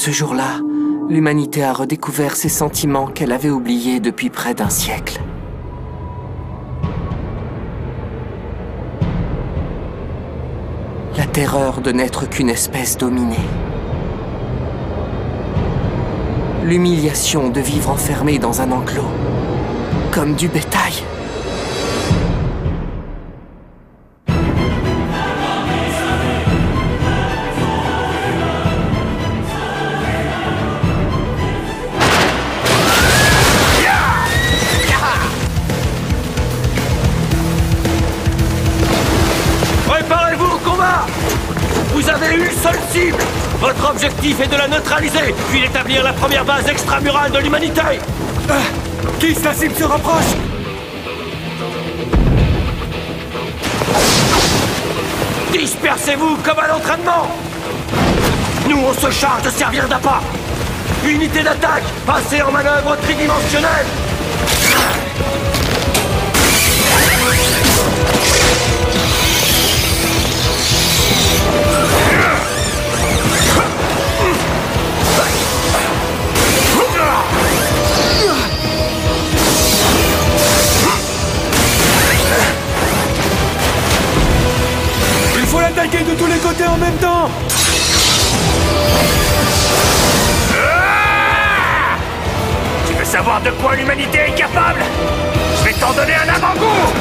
ce jour-là, l'humanité a redécouvert ses sentiments qu'elle avait oubliés depuis près d'un siècle. La terreur de n'être qu'une espèce dominée. L'humiliation de vivre enfermé dans un enclos, comme du bétail. Préparez-vous au combat! Vous avez une seule cible! Votre objectif est de la neutraliser, puis d'établir la première base extramurale de l'humanité! Kiss, la cible se rapproche! Dispersez-vous comme à l'entraînement! Nous, on se charge de servir d'appât! Unité d'attaque, passez en manœuvre tridimensionnelle! Il faut l'attaquer de tous les côtés en même temps! Tu veux savoir de quoi l'humanité est capable? Je vais t'en donner un avant-goût!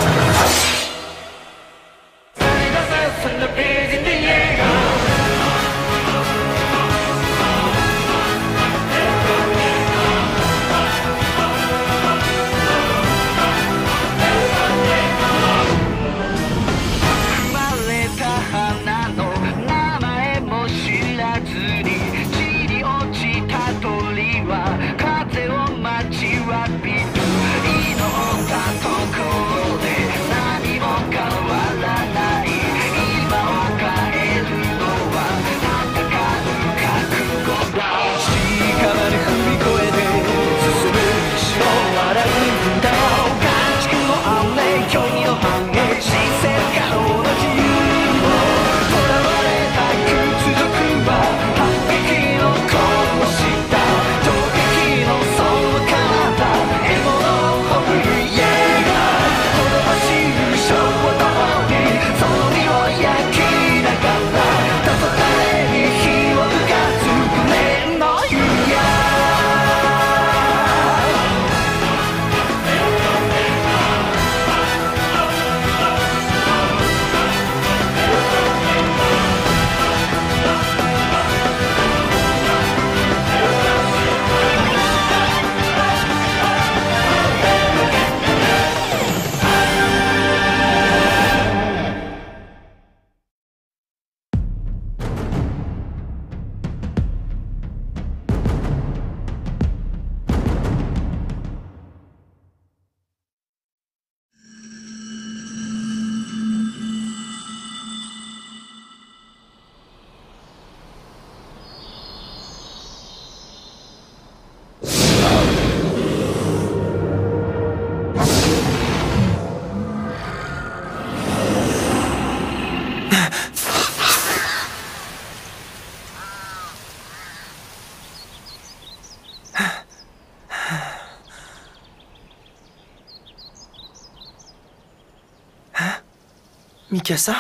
Mikasa?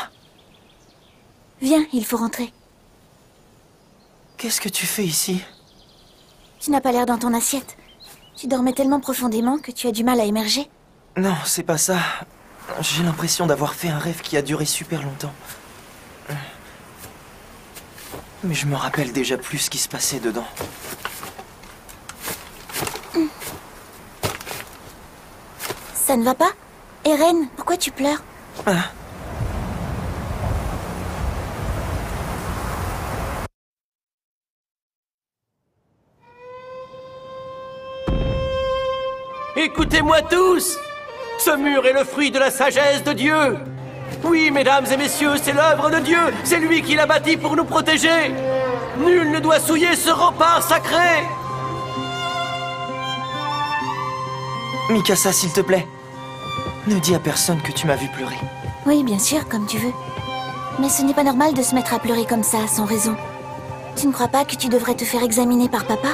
Viens, il faut rentrer. Qu'est-ce que tu fais ici? Tu n'as pas l'air dans ton assiette. Tu dormais tellement profondément que tu as du mal à émerger. Non, c'est pas ça. J'ai l'impression d'avoir fait un rêve qui a duré super longtemps. Mais je me rappelle déjà plus ce qui se passait dedans. Ça ne va pas? Eren, pourquoi tu pleures? Écoutez-moi tous! Ce mur est le fruit de la sagesse de Dieu! Oui, mesdames et messieurs, c'est l'œuvre de Dieu! C'est lui qui l'a bâti pour nous protéger! Nul ne doit souiller ce rempart sacré! Mikasa, s'il te plaît. Ne dis à personne que tu m'as vu pleurer. Oui, bien sûr, comme tu veux. Mais ce n'est pas normal de se mettre à pleurer comme ça, sans raison. Tu ne crois pas que tu devrais te faire examiner par papa?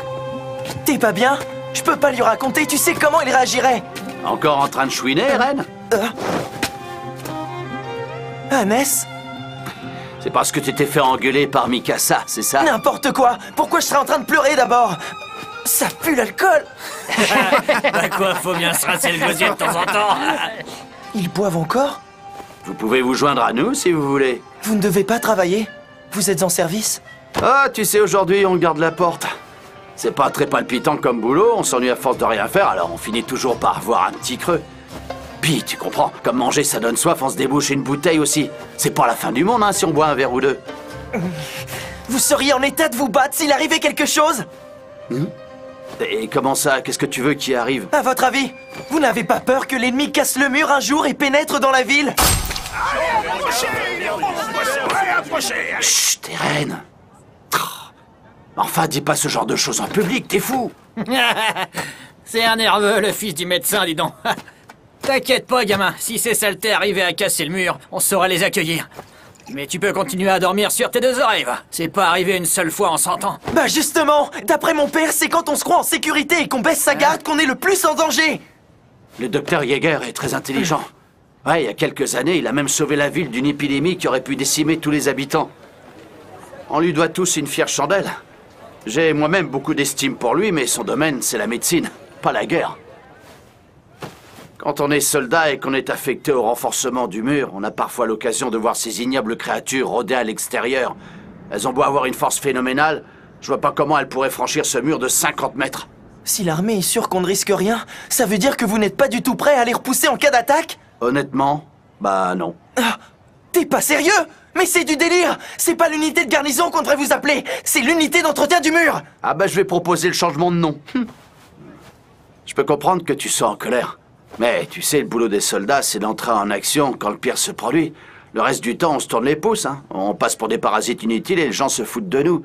T'es pas bien? Je peux pas lui raconter, tu sais comment il réagirait? Encore en train de chouiner, Eren? Hannes? C'est parce que tu t'es fait engueuler par Mikasa, c'est ça? N'importe quoi! Pourquoi je serais en train de pleurer d'abord? Ça pue l'alcool! Bah quoi, faut bien se rincer le gosier de temps en temps. Ils boivent encore? Vous pouvez vous joindre à nous si vous voulez. Vous ne devez pas travailler? Vous êtes en service? Ah, tu sais, aujourd'hui, on garde la porte. C'est pas très palpitant comme boulot, on s'ennuie à force de rien faire, alors on finit toujours par avoir un petit creux. Puis, tu comprends, comme manger ça donne soif, on se débouche une bouteille aussi. C'est pas la fin du monde, hein, si on boit un verre ou deux. Vous seriez en état de vous battre s'il arrivait quelque chose? Et comment ça? Qu'est-ce que tu veux qui arrive? À votre avis, vous n'avez pas peur que l'ennemi casse le mur un jour et pénètre dans la ville? Chut, Eren. Enfin, dis pas ce genre de choses en public, t'es fou. C'est un nerveux, le fils du médecin, dis donc. T'inquiète pas, gamin. Si ces saletés arrivaient à casser le mur, on saurait les accueillir. Mais tu peux continuer à dormir sur tes deux oreilles, va. C'est pas arrivé une seule fois en 100 ans. Bah justement, d'après mon père, c'est quand on se croit en sécurité et qu'on baisse sa garde qu'on est le plus en danger. Le docteur Yeager est très intelligent. Ouais, il y a quelques années, il a même sauvé la ville d'une épidémie qui aurait pu décimer tous les habitants. On lui doit tous une fière chandelle. J'ai moi-même beaucoup d'estime pour lui, mais son domaine, c'est la médecine, pas la guerre. Quand on est soldat et qu'on est affecté au renforcement du mur, on a parfois l'occasion de voir ces ignobles créatures rôder à l'extérieur. Elles ont beau avoir une force phénoménale, je vois pas comment elles pourraient franchir ce mur de 50 mètres. Si l'armée est sûre qu'on ne risque rien, ça veut dire que vous n'êtes pas du tout prêt à les repousser en cas d'attaque? Honnêtement, bah non. Ah, t'es pas sérieux? Mais c'est du délire! C'est pas l'unité de garnison qu'on devrait vous appeler, c'est l'unité d'entretien du mur! Ah bah je vais proposer le changement de nom. Je peux comprendre que tu sois en colère. Mais tu sais, le boulot des soldats, c'est d'entrer en action quand le pire se produit. Le reste du temps, on se tourne les pouces, hein. On passe pour des parasites inutiles et les gens se foutent de nous.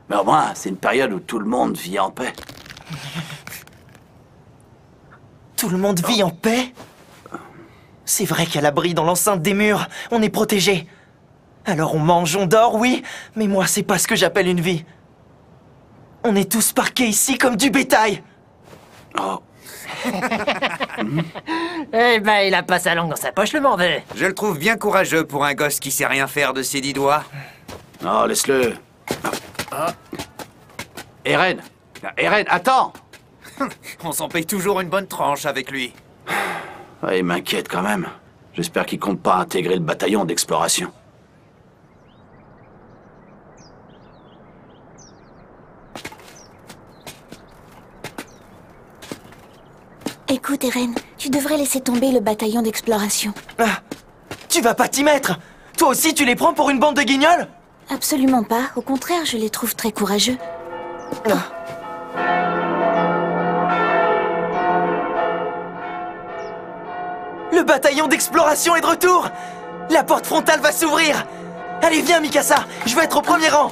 Mais au moins, c'est une période où tout le monde vit en paix. Tout le monde vit en paix? C'est vrai qu'à l'abri dans l'enceinte des murs, on est protégé. Alors on mange, on dort, oui, mais moi, c'est pas ce que j'appelle une vie. On est tous parqués ici comme du bétail. Oh. Eh ben, il a pas sa langue dans sa poche, le mauvais. Je le trouve bien courageux pour un gosse qui sait rien faire de ses 10 doigts. Non, laisse-le. Eren! Eren, attends! On s'en paye toujours une bonne tranche avec lui. Ouais, il m'inquiète quand même. J'espère qu'il compte pas intégrer le bataillon d'exploration. Écoute, Eren, tu devrais laisser tomber le bataillon d'exploration. Ah, tu vas pas t'y mettre? Toi aussi, tu les prends pour une bande de guignols? Absolument pas. Au contraire, je les trouve très courageux. Le bataillon d'exploration est de retour! La porte frontale va s'ouvrir! Allez, viens, Mikasa! Je veux être au premier rang!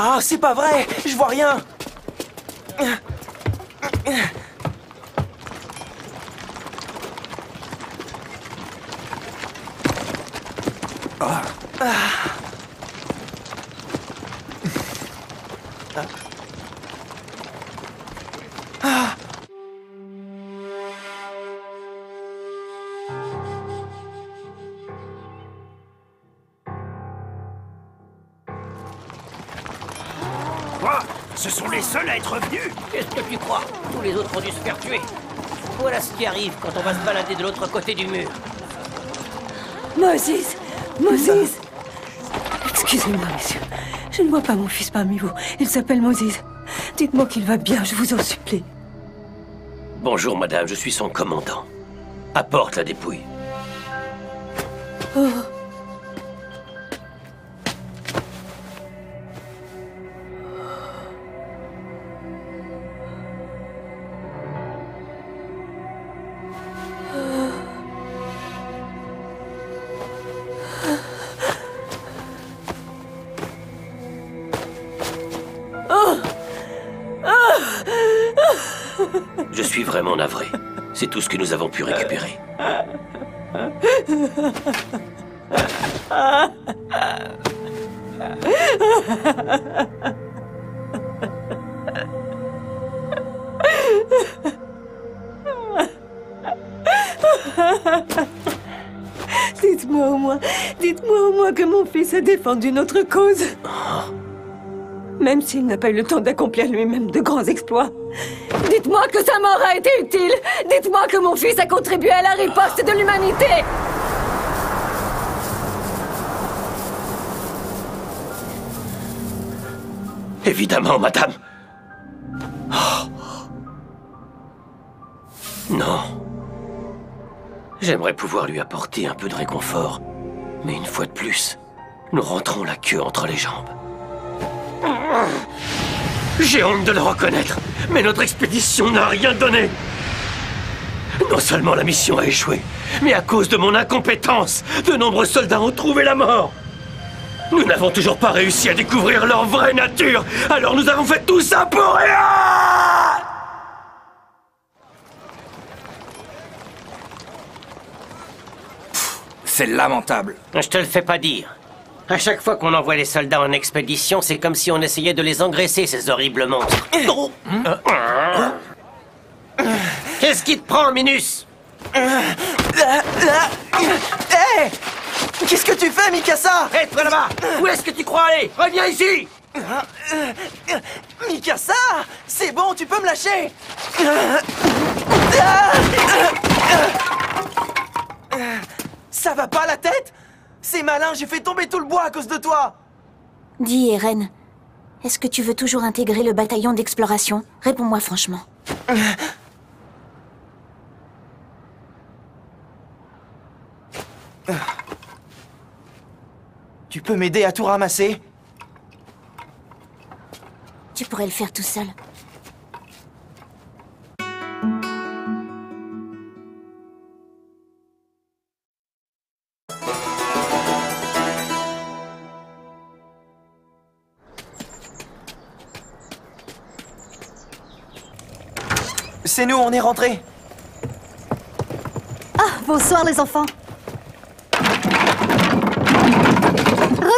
Ah, c'est pas vrai! Je vois rien! Quoi? Ce sont les seuls à être venus? Qu'est-ce que tu crois? Tous les autres ont dû se faire tuer. Voilà ce qui arrive quand on va se balader de l'autre côté du mur. Moses! Moses! Excusez-moi, messieurs. Je ne vois pas mon fils parmi vous. Il s'appelle Moses. Dites-moi qu'il va bien, je vous en supplie. Bonjour, madame, je suis son commandant. Apporte la dépouille. Oh. vraiment navré. C'est tout ce que nous avons pu récupérer. Dites-moi au moins que mon fils a défendu notre cause. Même s'il n'a pas eu le temps d'accomplir lui-même de grands exploits. Dites-moi que sa mort a été utile. Dites-moi que mon fils a contribué à la riposte de l'humanité. Évidemment, madame. Oh. Non. J'aimerais pouvoir lui apporter un peu de réconfort. Mais une fois de plus, nous rentrons la queue entre les jambes. J'ai honte de le reconnaître, mais notre expédition n'a rien donné. Non seulement la mission a échoué, mais à cause de mon incompétence, de nombreux soldats ont trouvé la mort. Nous n'avons toujours pas réussi à découvrir leur vraie nature, alors nous avons fait tout ça pour rien! C'est lamentable. Je te le fais pas dire. À chaque fois qu'on envoie les soldats en expédition, c'est comme si on essayait de les engraisser, ces horribles monstres. Qu'est-ce qui te prend, Minus? Hé! Qu'est-ce que tu fais, Mikasa? Hé, toi là-bas! Où est-ce que tu crois aller? Reviens ici! Mikasa! C'est bon, tu peux me lâcher! Ça va pas la tête? C'est malin, j'ai fait tomber tout le bois à cause de toi! Dis, Eren, est-ce que tu veux toujours intégrer le bataillon d'exploration? Réponds-moi franchement. Tu peux m'aider à tout ramasser? Tu pourrais le faire tout seul. C'est nous, on est rentrés. Ah, bonsoir les enfants.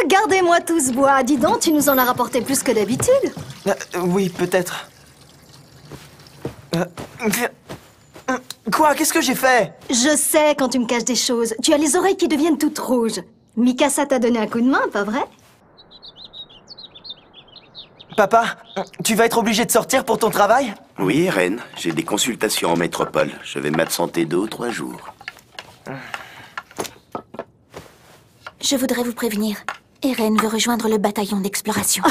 Regardez-moi tout ce bois. Dis donc, tu nous en as rapporté plus que d'habitude. Oui, peut-être. Quoi? Qu'est-ce que j'ai fait? Je sais quand tu me caches des choses. Tu as les oreilles qui deviennent toutes rouges. Mikasa t'a donné un coup de main, pas vrai? Papa, tu vas être obligé de sortir pour ton travail? Oui, Eren. J'ai des consultations en métropole. Je vais m'absenter 2 ou 3 jours. Je voudrais vous prévenir. Eren veut rejoindre le bataillon d'exploration.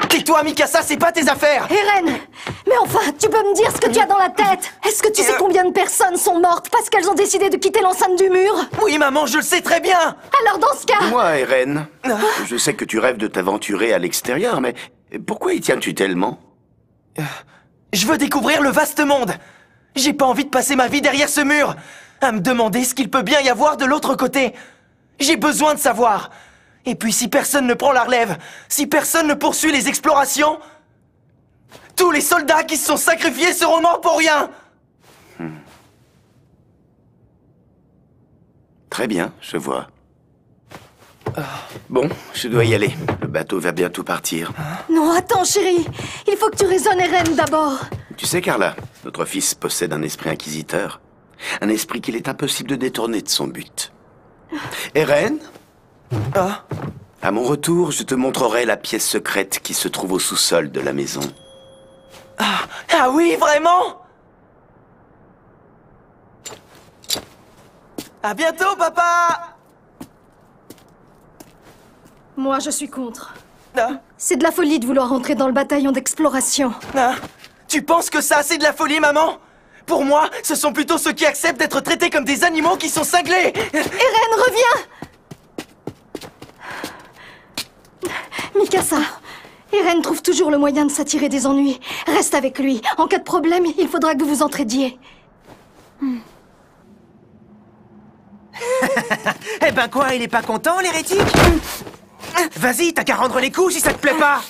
Tais-toi, Mikasa, c'est pas tes affaires! Eren! Mais enfin, tu peux me dire ce que tu as dans la tête? Est-ce que tu sais combien de personnes sont mortes parce qu'elles ont décidé de quitter l'enceinte du mur? Oui, maman, je le sais très bien! Alors dans ce cas... Moi, Eren, je sais que tu rêves de t'aventurer à l'extérieur, mais pourquoi y tiens-tu tellement? Je veux découvrir le vaste monde! J'ai pas envie de passer ma vie derrière ce mur, à me demander ce qu'il peut bien y avoir de l'autre côté. J'ai besoin de savoir. Et puis si personne ne prend la relève, si personne ne poursuit les explorations, tous les soldats qui se sont sacrifiés seront morts pour rien. Très bien, je vois. Bon, je dois y aller. Le bateau va bientôt partir. Non, attends, chérie. Il faut que tu raisonnes Eren d'abord. Tu sais, Carla, notre fils possède un esprit inquisiteur. Un esprit qu'il est impossible de détourner de son but. Eren? À mon retour, je te montrerai la pièce secrète qui se trouve au sous-sol de la maison. Ah oui, vraiment? À bientôt, papa! Moi, je suis contre. C'est de la folie de vouloir entrer dans le bataillon d'exploration. Tu penses que ça, c'est de la folie, maman? Pour moi, ce sont plutôt ceux qui acceptent d'être traités comme des animaux qui sont cinglés! Eren, reviens! Mikasa, Eren trouve toujours le moyen de s'attirer des ennuis. Reste avec lui. En cas de problème, il faudra que vous vous entraidiez. Eh ben quoi, il est pas content, l'hérétique? Vas-y, t'as qu'à rendre les coups si ça te plaît pas.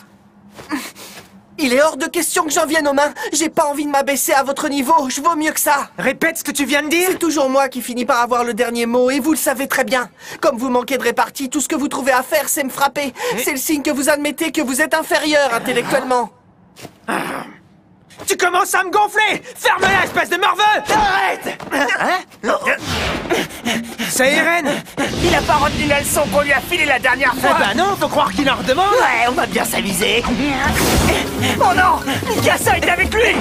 Il est hors de question que j'en vienne aux mains. J'ai pas envie de m'abaisser à votre niveau. Je vaux mieux que ça. Répète ce que tu viens de dire. C'est toujours moi qui finis par avoir le dernier mot, et vous le savez très bien. Comme vous manquez de répartie, tout ce que vous trouvez à faire, c'est me frapper. C'est le signe que vous admettez que vous êtes inférieur intellectuellement. Tu commences à me gonfler. Ferme-la, espèce de morveux. Arrête. Hein? C'est Eren. Il a pas retenu la leçon qu'on lui a filée la dernière fois. Eh ben non, faut croire qu'il en redemande. Ouais, on va bien s'amuser. Oh non, Mikasa est avec lui.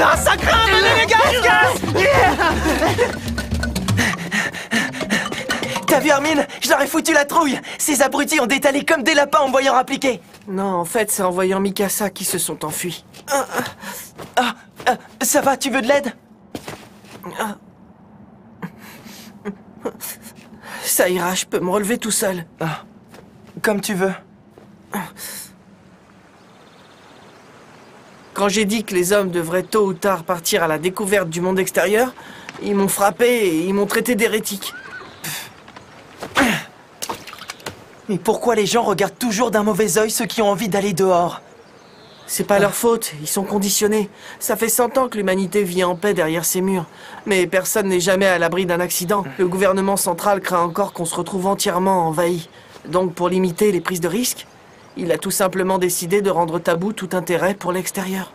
Ah, ça craint, les gars. T'as vu Armin? Je leur ai foutu la trouille. Ces abrutis ont détalé comme des lapins en me voyant appliquer. Non, en fait, c'est en voyant Mikasa qu'ils se sont enfuis. Ça va, tu veux de l'aide? Ça ira, je peux me relever tout seul. Comme tu veux. Quand j'ai dit que les hommes devraient tôt ou tard partir à la découverte du monde extérieur, ils m'ont frappé et ils m'ont traité d'hérétique. Mais pourquoi les gens regardent toujours d'un mauvais œil ceux qui ont envie d'aller dehors? C'est pas leur faute, ils sont conditionnés. Ça fait 100 ans que l'humanité vit en paix derrière ces murs. Mais personne n'est jamais à l'abri d'un accident. Le gouvernement central craint encore qu'on se retrouve entièrement envahi. Donc pour limiter les prises de risques, il a tout simplement décidé de rendre tabou tout intérêt pour l'extérieur.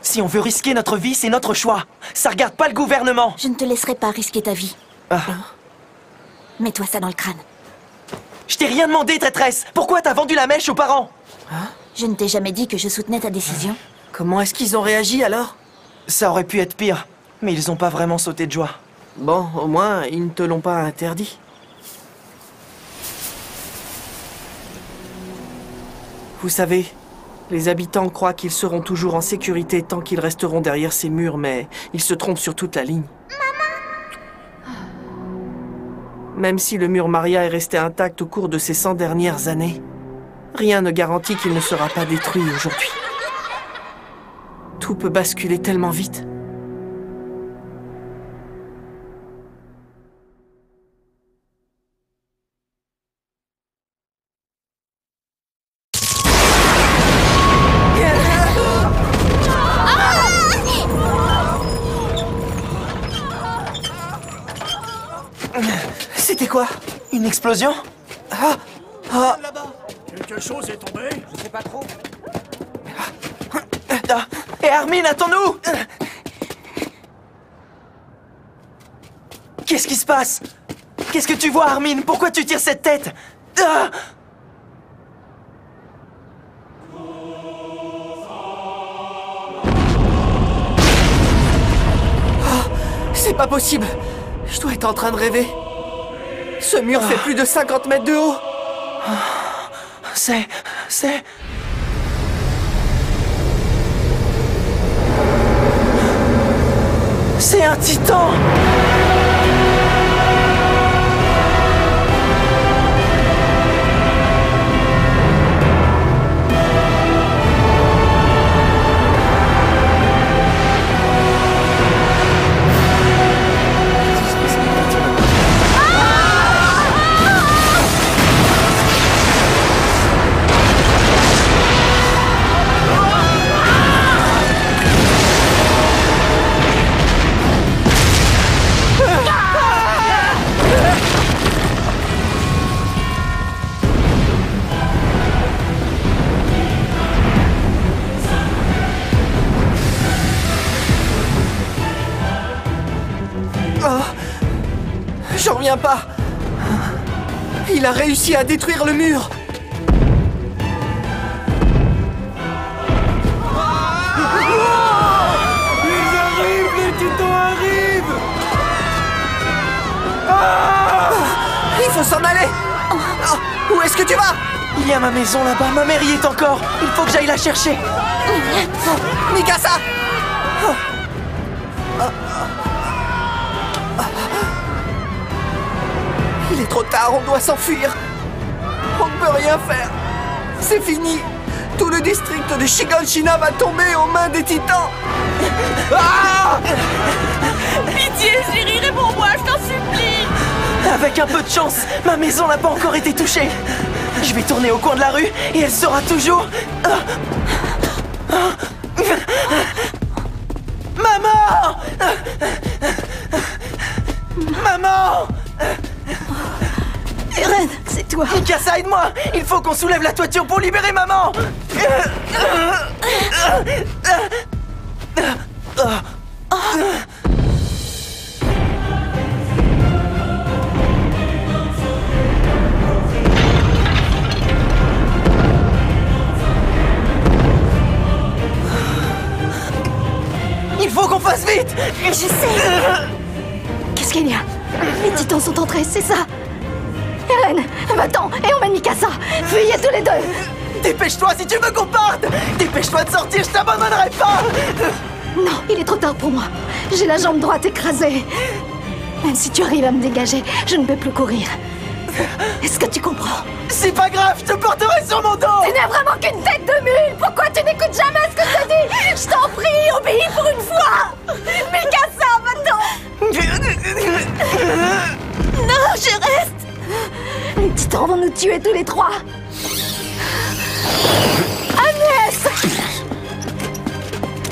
Si on veut risquer notre vie, c'est notre choix. Ça regarde pas le gouvernement. Je ne te laisserai pas risquer ta vie. Mets-toi ça dans le crâne. Je t'ai rien demandé, traîtresse. Pourquoi t'as vendu la mèche aux parents? Je ne t'ai jamais dit que je soutenais ta décision. Comment est-ce qu'ils ont réagi alors? Ça aurait pu être pire, mais ils ont pas vraiment sauté de joie. Bon, au moins, ils ne te l'ont pas interdit. Vous savez, les habitants croient qu'ils seront toujours en sécurité tant qu'ils resteront derrière ces murs, mais ils se trompent sur toute la ligne. Même si le mur Maria est resté intact au cours de ces 100 dernières années, rien ne garantit qu'il ne sera pas détruit aujourd'hui. Tout peut basculer tellement vite. C'était quoi? Une explosion? Quelque chose est tombé? Je sais pas trop. Et Armin, attends-nous! Qu'est-ce qui se passe? Qu'est-ce que tu vois, Armin? Pourquoi tu tires cette tête? C'est pas possible! Je dois être en train de rêver. Ce mur fait plus de 50 mètres de haut. C'est un titan! J'en reviens pas. Il a réussi à détruire le mur. Ils arrivent, les titans arrivent! Il faut s'en aller. Où est-ce que tu vas? Il y a ma maison là-bas, ma mère y est encore. Il faut que j'aille la chercher. Mikasa! Il est trop tard, on doit s'enfuir. On ne peut rien faire. C'est fini. Tout le district de Shiganshina va tomber aux mains des titans. Pitié, Chérie, réponds-moi, je t'en supplie. Avec un peu de chance, ma maison n'a pas encore été touchée. Je vais tourner au coin de la rue et elle sera toujours... Maman! Maman! Eren, c'est toi. Mikasa, aide-moi! Il faut qu'on soulève la toiture pour libérer maman! Il faut qu'on fasse vite! Je sais! Qu'est-ce qu'il y a? Les titans sont entrés, c'est ça? Eren, va-t'en et emmène Mikasa! Fuyez tous les deux! Dépêche-toi si tu veux qu'on parte! Dépêche-toi de sortir, je t'abandonnerai pas! Non, il est trop tard pour moi. J'ai la jambe droite écrasée. Même si tu arrives à me dégager, je ne peux plus courir. Est-ce que tu comprends? C'est pas grave, je te porterai sur mon dos! Tu n'es vraiment qu'une tête de mule! Pourquoi tu n'écoutes jamais ce que je te dis? Je t'en prie, obéis pour une fois! Mikasa, va-t'en! Non, je reste! Les titans vont nous tuer tous les trois! Agnès!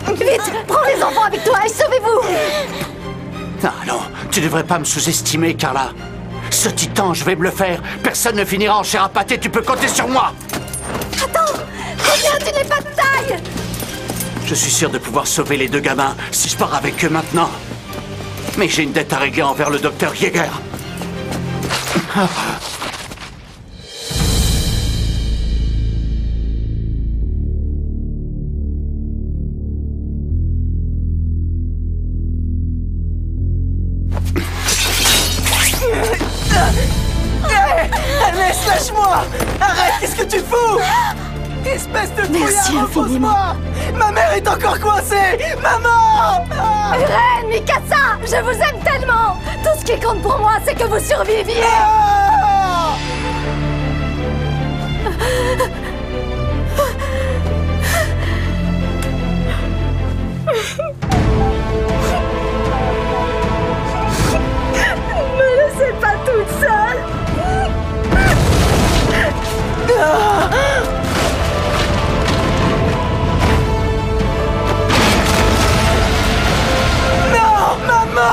Vite, prends les enfants avec toi et sauvez-vous! Ah non, tu devrais pas me sous-estimer, Carla. Ce titan, je vais me le faire. Personne ne finira en chair à pâté, tu peux compter sur moi. Attends! Combien tu n'es pas de taille! Je suis sûr de pouvoir sauver les deux gamins si je pars avec eux maintenant. Mais j'ai une dette à régler envers le docteur Yeager. Agnès, lâche-moi! Arrête, qu'est-ce que tu fous? Espèce de Merci fouillard, repose-moi! Ma mère est encore coincée! Maman! Eren, Mikasa, je vous aime tellement! Tout ce qui compte pour moi, c'est que vous surviviez! Ne me laissez pas toute seule! Non, maman!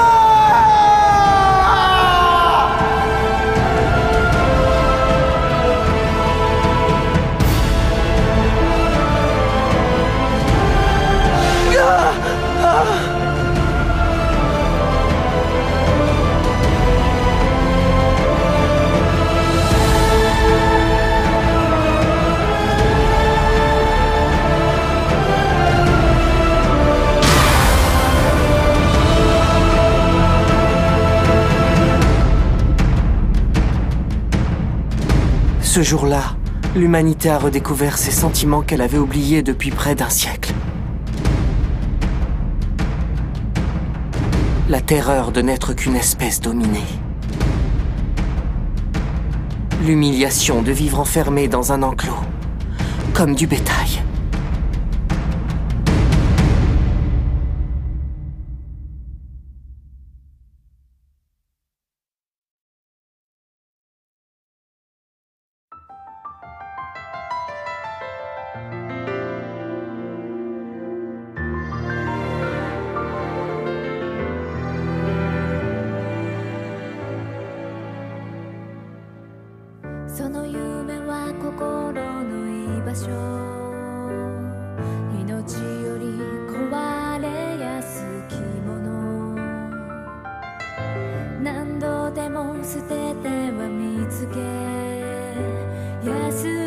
Ce jour-là, l'humanité a redécouvert ses sentiments qu'elle avait oubliés depuis près d'un siècle. La terreur de n'être qu'une espèce dominée. L'humiliation de vivre enfermé dans un enclos, comme du bétail. Yes